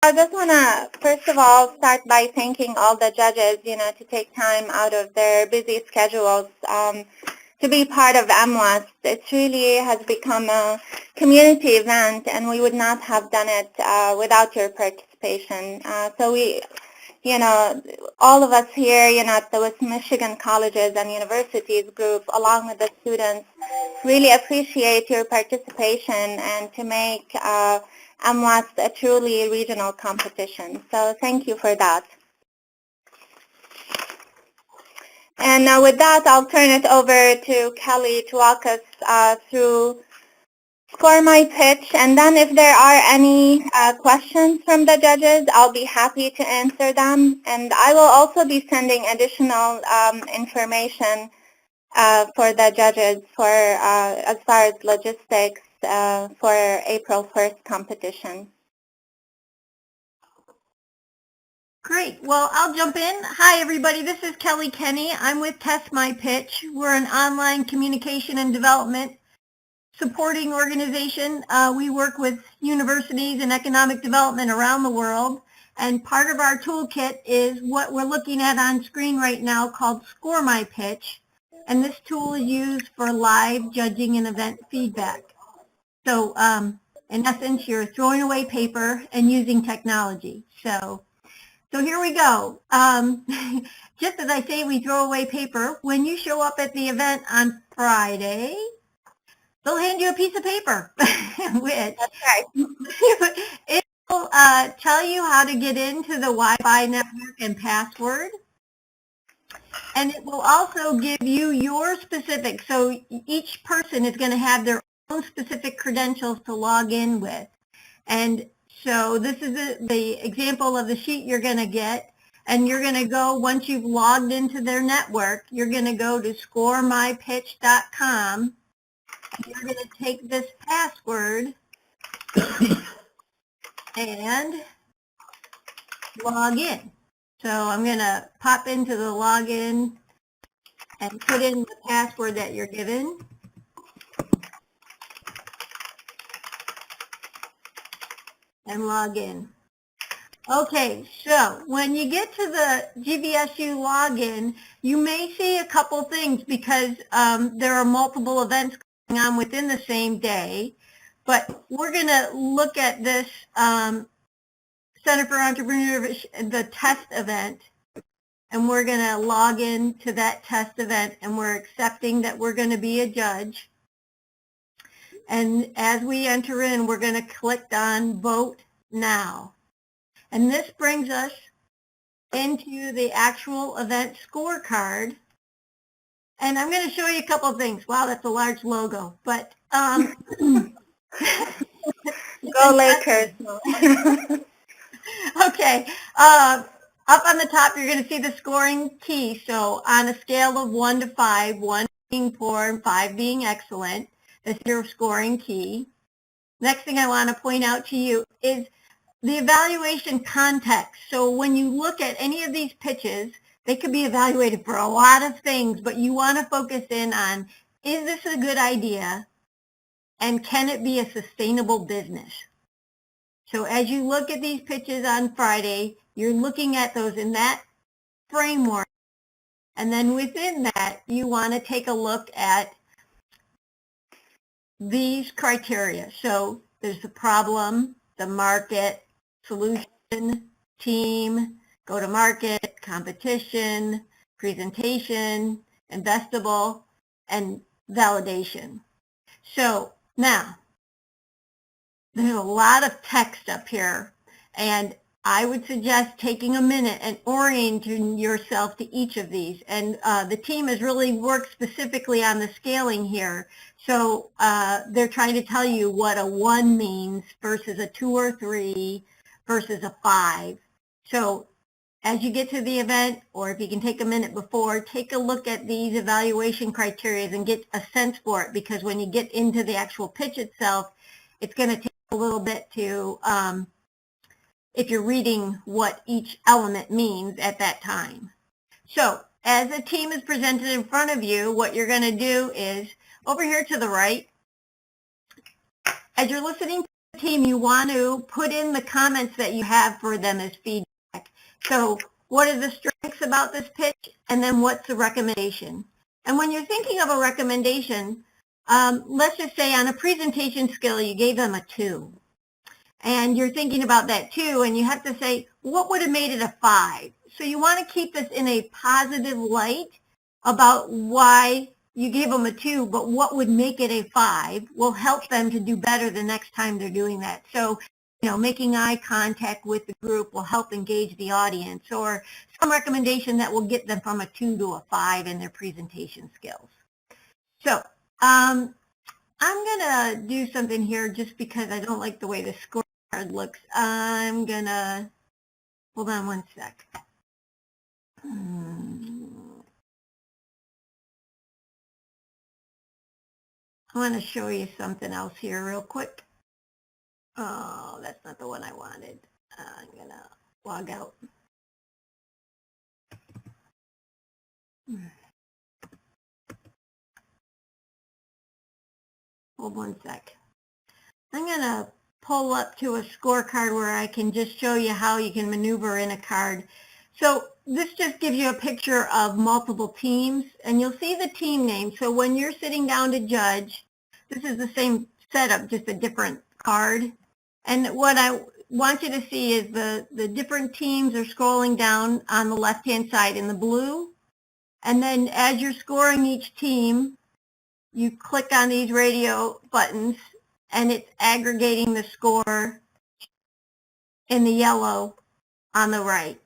I just want to, first of all, start by thanking all the judges, to take time out of their busy schedules to be part of MWest. It really has become a community event, and we would not have done it without your participation. So we, all of us here, at the West Michigan colleges and universities group, along with the students, really appreciate your participation and to make MWest a truly regional competition. So thank you for that. And with that, I'll turn it over to Kelly to walk us through Score My Pitch. And then if there are any questions from the judges, I'll be happy to answer them. And I will also be sending additional information for the judges for as far as logistics for April 1st competition. Great. Well, I'll jump in. Hi, everybody. This is Kelly Kenny. I'm with Test My Pitch. We're an online communication and development supporting organization. We work with universities and economic development around the world. And part of our toolkit is what we're looking at on screen right now called Score My Pitch. And this tool is used for live judging and event feedback. So in essence, you're throwing away paper and using technology. So here we go. Just as I say, we throw away paper. When you show up at the event on Friday, they'll hand you a piece of paper, which it will tell you how to get into the Wi-Fi network and password. And it will also give you your specific, so each person is going to have their own specific credentials to log in with. And so this is the example of the sheet you're going to get. And you're going to go, once you've logged into their network, you're going to go to scoremypitch.com. And you're going to take this password and log in. So I'm going to pop into the login and put in the password that you're given. And log in. Okay, so when you get to the GVSU login, you may see a couple things because there are multiple events going on within the same day. But we're going to look at this Center for Entrepreneurship, the test event, and we're going to log in to that test event, and we're accepting that we're going to be a judge. And as we enter in, we're going to click on Vote Now. And this brings us into the actual event scorecard. And I'm going to show you a couple of things. Wow, that's a large logo. But Go Lakers. Okay. Up on the top, you're going to see the scoring key. So on a scale of 1 to 5, 1 being poor and 5 being excellent, that's your scoring key. Next thing I want to point out to you is the evaluation context. So when you look at any of these pitches, they could be evaluated for a lot of things, but you want to focus in on, is this a good idea? And can it be a sustainable business? So as you look at these pitches on Friday, you're looking at those in that framework. And then within that, you want to take a look at these criteria. So there's the problem, the market, solution, team, go-to-market, competition, presentation, investable, and validation. So now, there's a lot of text up here, and I would suggest taking a minute and orienting yourself to each of these. And the team has really worked specifically on the scaling here. So they're trying to tell you what a 1 means versus a 2 or 3 versus a 5. So as you get to the event, or if you can take a minute before, take a look at these evaluation criteria and get a sense for it, because when you get into the actual pitch itself, it's going to take a little bit to, if you're reading what each element means at that time. So as the team is presented in front of you, what you're going to do is, over here to the right, as you're listening to the team, you want to put in the comments that you have for them as feedback. So what are the strengths about this pitch, and then what's the recommendation? And when you're thinking of a recommendation, let's just say on a presentation skill, you gave them a 2. And you're thinking about that 2, and you have to say, what would have made it a 5? So you want to keep this in a positive light about why you gave them a 2, but what would make it a 5 will help them to do better the next time they're doing that. So, making eye contact with the group will help engage the audience, or some recommendation that will get them from a 2 to a 5 in their presentation skills. So, I'm going to do something here just because I don't like the way the scorecard looks. I'm going to, hold on one sec. I want to show you something else here real quick. Oh, that's not the one I wanted. I'm going to log out. Hold one sec. I'm going to pull up to a scorecard where I can just show you how you can maneuver in a card. So this just gives you a picture of multiple teams, and you'll see the team name. So when you're sitting down to judge, this is the same setup, just a different card. And what I want you to see is the different teams are scrolling down on the left-hand side in the blue. And then as you're scoring each team, you click on these radio buttons, and it's aggregating the score in the yellow on the right.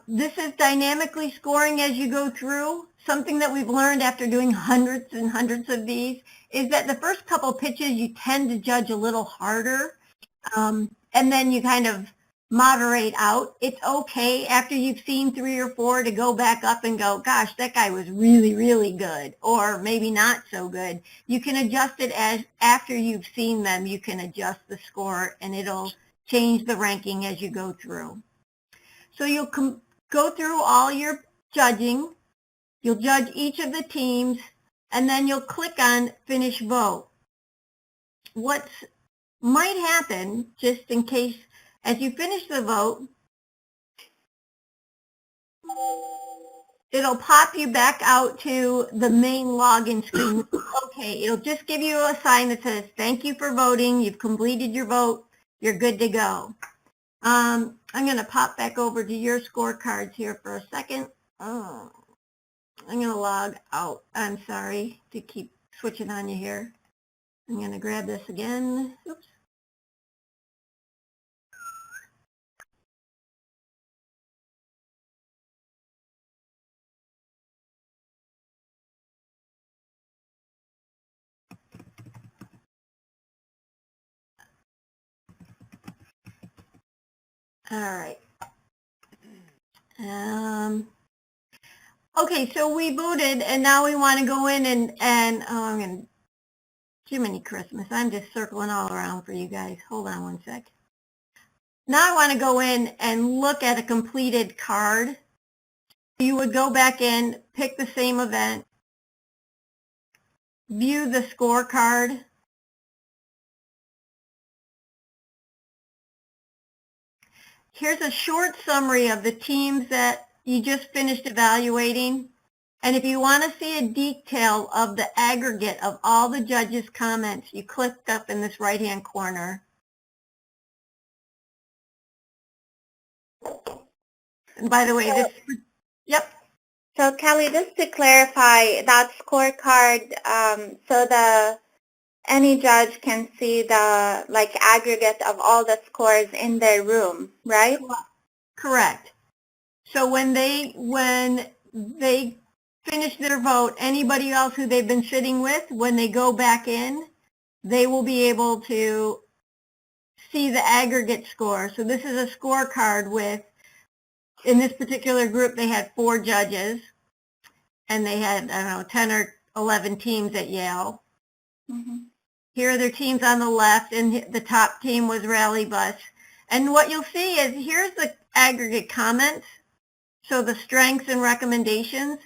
This is dynamically scoring as you go through. Something that we've learned after doing hundreds and hundreds of these is that the first couple pitches you tend to judge a little harder, and then you kind of moderate out. It's okay after you've seen 3 or 4 to go back up and go, gosh, that guy was really, really good, or maybe not so good. You can adjust it as after you've seen them, you can adjust the score, and it'll change the ranking as you go through. So you'll go through all your judging, you'll judge each of the teams, and then you'll click on Finish Vote. What might happen, just in case, as you finish the vote, it'll pop you back out to the main login screen. Okay, it'll just give you a sign that says, thank you for voting, you've completed your vote, you're good to go. I'm going to pop back over to your scorecards here for a second. Oh, I'm going to log out. I'm sorry to keep switching on you here. I'm going to grab this again. Oops. All right. Okay, so we voted, and now we want to go in and I'm going to, Jiminy Christmas, I'm just circling all around for you guys. Hold on one sec. Now I want to go in and look at a completed card. You would go back in, pick the same event, view the scorecard. Here's a short summary of the teams that you just finished evaluating. And if you want to see a detail of the aggregate of all the judges' comments, you click up in this right-hand corner. And by the way, this, yep. So Kelly, just to clarify that scorecard, so any judge can see the aggregate of all the scores in their room, right? Correct. So when they finish their vote, anybody else who they've been sitting with, when they go back in, they will be able to see the aggregate score. So this is a scorecard with, in this particular group, they had 4 judges, and they had, I don't know, 10 or 11 teams at Yale. Mm-hmm. Here are their teams on the left, and the top team was Rally Bus. And what you'll see is here's the aggregate comments, so the strengths and recommendations.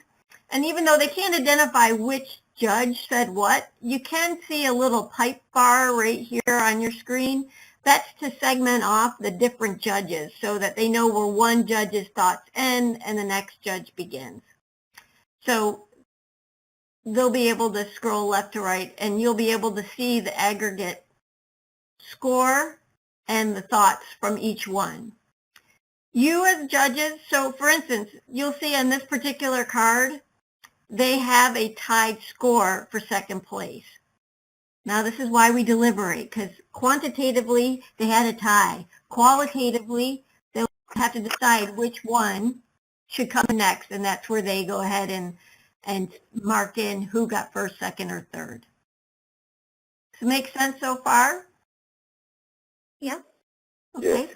And even though they can't identify which judge said what, you can see a little pipe bar right here on your screen. That's to segment off the different judges so that they know where one judge's thoughts end and the next judge begins. So they'll be able to scroll left to right, and you'll be able to see the aggregate score and the thoughts from each one. You as judges, so for instance, you'll see on this particular card, they have a tied score for second place. Now this is why we deliberate, because quantitatively they had a tie. Qualitatively, they'll have to decide which one should come next, and that's where they go ahead and mark in who got first, second, or third. Does it make sense so far? Yeah. Okay. Yes.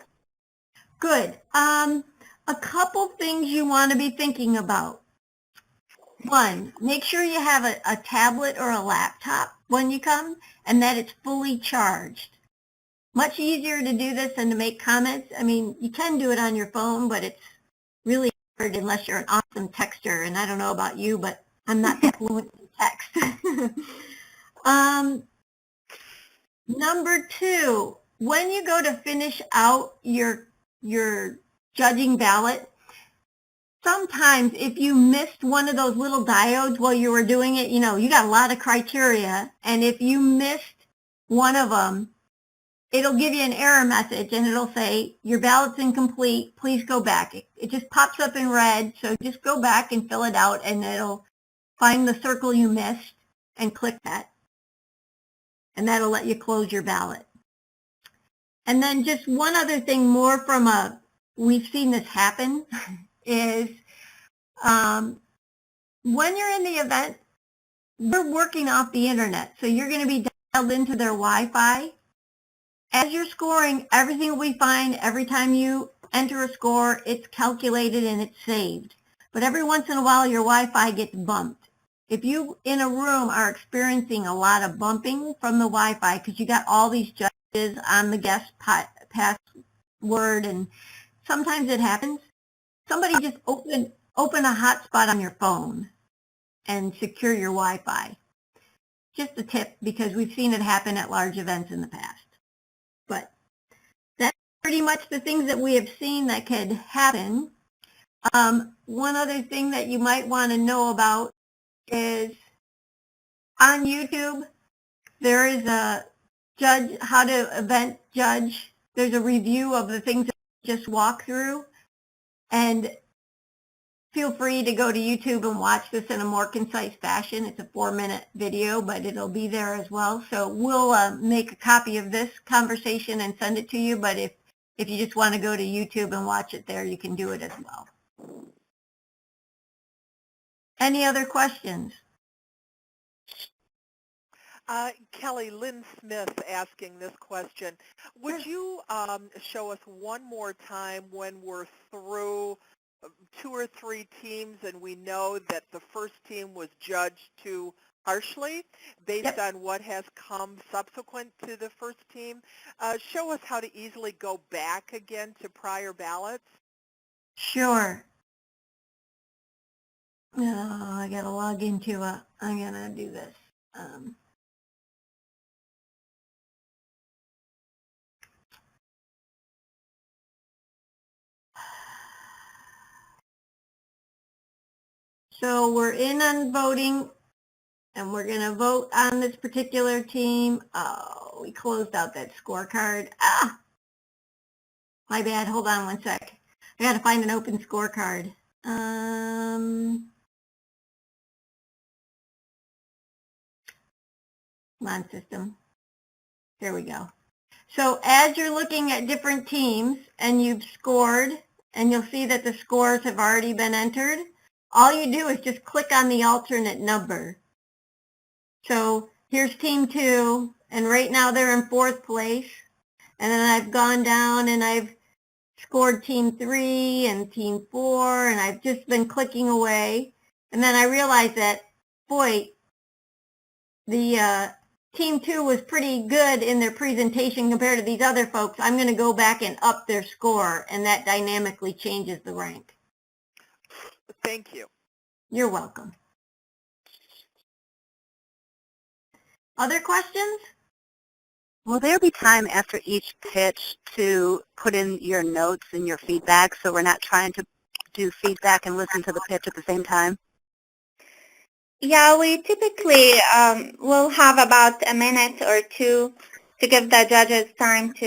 Good. A couple things you want to be thinking about. One, make sure you have a tablet or a laptop when you come and that it's fully charged. Much easier to do this than to make comments. I mean, you can do it on your phone, but it's really hard unless you're an awesome texter. And I don't know about you, but I'm not that fluent in text. Number two, when you go to finish out your judging ballot, sometimes if you missed one of those little diodes while you were doing it, you know, you got a lot of criteria, and if you missed one of them, it'll give you an error message, and it'll say, your ballot's incomplete, please go back. It just pops up in red, so just go back and fill it out, and it'll find the circle you missed and click that, and that'll let you close your ballot. And then just one other thing more from we've seen this happen, is when you're in the event, we're working off the internet, so you're going to be dialed into their Wi-Fi. As you're scoring, everything will be fine. Every time you enter a score, it's calculated and it's saved. But every once in a while, your Wi-Fi gets bumped. If you in a room are experiencing a lot of bumping from the Wi-Fi because you got all these judges on the guest password, and sometimes it happens, somebody just open a hotspot on your phone and secure your Wi-Fi. Just a tip, because we've seen it happen at large events in the past. But that's pretty much the things that we have seen that could happen. One other thing that you might want to know about is on YouTube, there is a judge, how to event judge. There's a review of the things that we just walked through. And feel free to go to YouTube and watch this in a more concise fashion. It's a 4-minute video, but it'll be there as well. So we'll make a copy of this conversation and send it to you. But if you just want to go to YouTube and watch it there, you can do it as well. Any other questions? Kelly, Lynn Smith asking this question. Would you show us one more time when we're through 2 or 3 teams and we know that the first team was judged too harshly based on what has come subsequent to the first team? Show us how to easily go back again to prior ballots. Sure. Oh, I got to log into I'm going to do this. So we're in on voting, and we're going to vote on this particular team. Oh, we closed out that scorecard. Ah, my bad. Hold on one sec. I got to find an open scorecard. Come on, system. There we go. So as you're looking at different teams and you've scored, and you'll see that the scores have already been entered, all you do is just click on the alternate number. So here's team 2, and right now they're in 4th place. And then I've gone down and I've scored team 3 and team 4, and I've just been clicking away. And then I realized that, boy, the team 2 was pretty good in their presentation compared to these other folks. I'm going to go back and up their score, and that dynamically changes the rank. Thank you. You're welcome. Other questions? Will there be time after each pitch to put in your notes and your feedback so we're not trying to do feedback and listen to the pitch at the same time? Yeah, we typically will have about a minute or two to give the judges time to,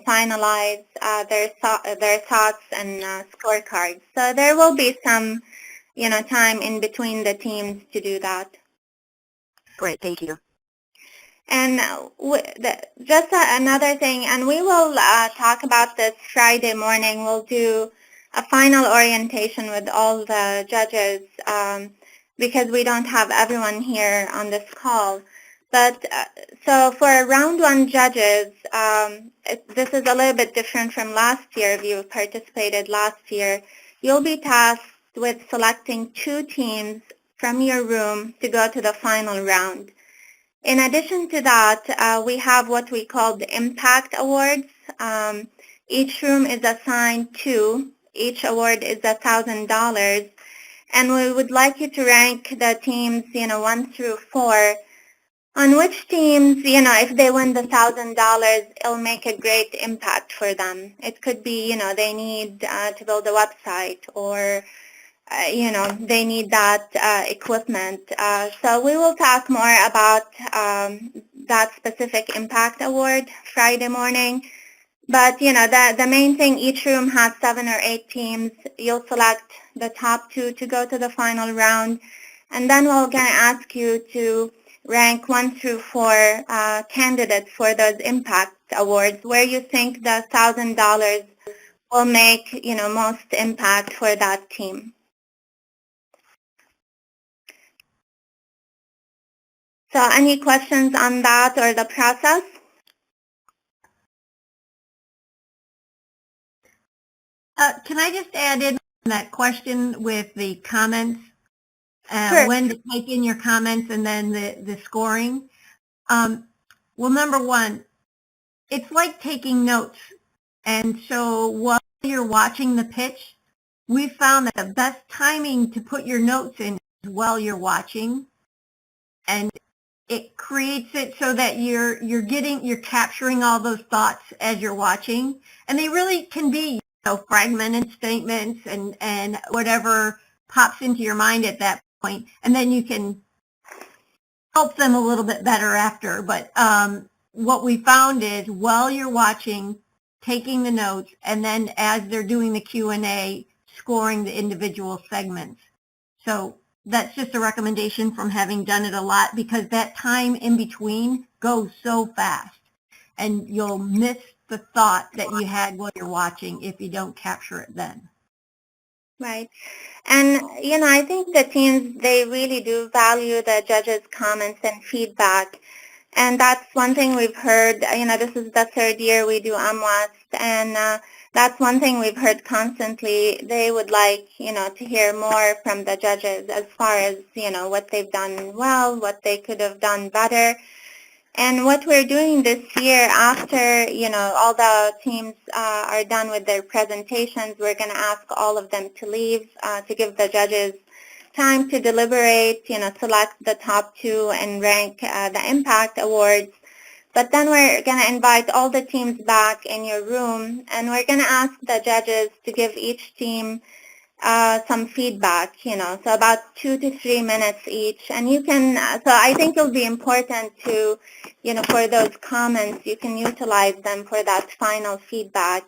finalize their thoughts and scorecards. So there will be some, time in between the teams to do that. Great, thank you. And just another thing, and we will talk about this Friday morning. We'll do a final orientation with all the judges because we don't have everyone here on this call. But so for round one judges, this is a little bit different from last year. If you participated last year, you'll be tasked with selecting 2 teams from your room to go to the final round. In addition to that, we have what we call the Impact Awards. Each room is assigned 2. Each award is $1,000. And we would like you to rank the teams, 1 through 4, on which teams, if they win the $1,000, it'll make a great impact for them. It could be, they need to build a website, or they need that equipment. So we will talk more about that specific impact award Friday morning. But, the main thing, each room has 7 or 8 teams. You'll select the top 2 to go to the final round. And then we're going to ask you to rank 1 through 4 candidates for those impact awards, where you think the $1,000 will make, most impact for that team. So any questions on that or the process? Can I just add in that question with the comments? Sure. When to type in your comments and then the scoring. Well, number one, it's like taking notes. And so while you're watching the pitch, we found that the best timing to put your notes in is while you're watching. And it creates it so that you're capturing all those thoughts as you're watching. And they really can be, fragmented statements and whatever pops into your mind at that point, and then you can help them a little bit better after. But what we found is while you're watching, taking the notes, and then as they're doing the Q&A, scoring the individual segments. So that's just a recommendation from having done it a lot, because that time in between goes so fast, and you'll miss the thought that you had while you're watching if you don't capture it then. Right. And, I think the teams, they really do value the judges' comments and feedback. And that's one thing we've heard. This is the 3rd year we do MWest, and that's one thing we've heard constantly. They would like, to hear more from the judges as far as, what they've done well, what they could have done better. And what we're doing this year, after, all the teams are done with their presentations, we're going to ask all of them to leave to give the judges time to deliberate, select the top 2 and rank the impact awards. But then we're going to invite all the teams back in your room, and we're going to ask the judges to give each team some feedback, so about 2 to 3 minutes each. And you can, so I think it'll be important to, for those comments, you can utilize them for that final feedback,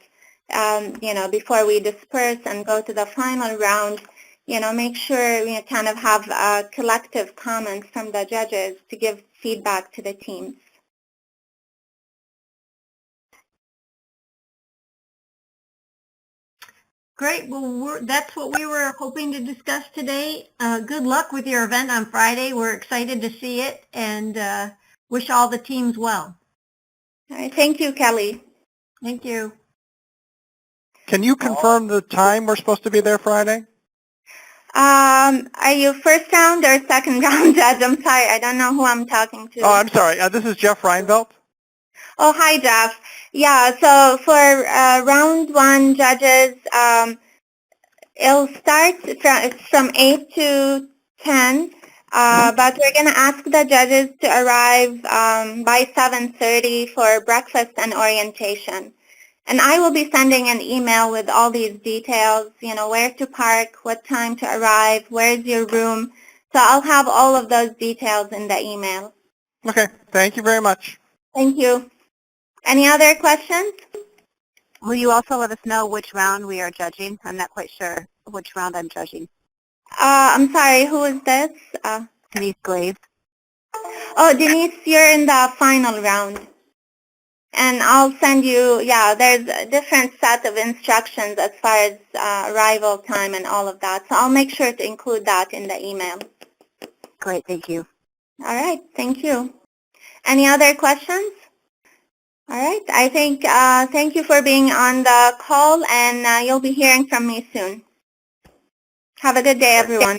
before we disperse and go to the final round. Make sure we kind of have collective comments from the judges to give feedback to the teams. Great. Well, that's what we were hoping to discuss today. Good luck with your event on Friday. We're excited to see it, and wish all the teams well. All right. Thank you, Kelly. Thank you. Can you confirm the time we're supposed to be there Friday? Are you first round or second round, Judge? I'm sorry. I don't know who I'm talking to. Oh, I'm sorry. This is Jeff Reinvelt. Oh, hi, Jeff. Yeah, so for round 1 judges, it'll start from 8 to 10. But we're going to ask the judges to arrive by 7:30 for breakfast and orientation. And I will be sending an email with all these details, where to park, what time to arrive, where's your room. So I'll have all of those details in the email. Okay, thank you very much. Thank you. Any other questions? Will you also let us know which round we are judging? I'm not quite sure which round I'm judging. I'm sorry, who is this? Denise Glaze. Oh, Denise, you're in the final round. And I'll send you, there's a different set of instructions as far as arrival time and all of that. So I'll make sure to include that in the email. Great, thank you. All right, thank you. Any other questions? All right, I think, thank you for being on the call, and you'll be hearing from me soon. Have a good day, everyone.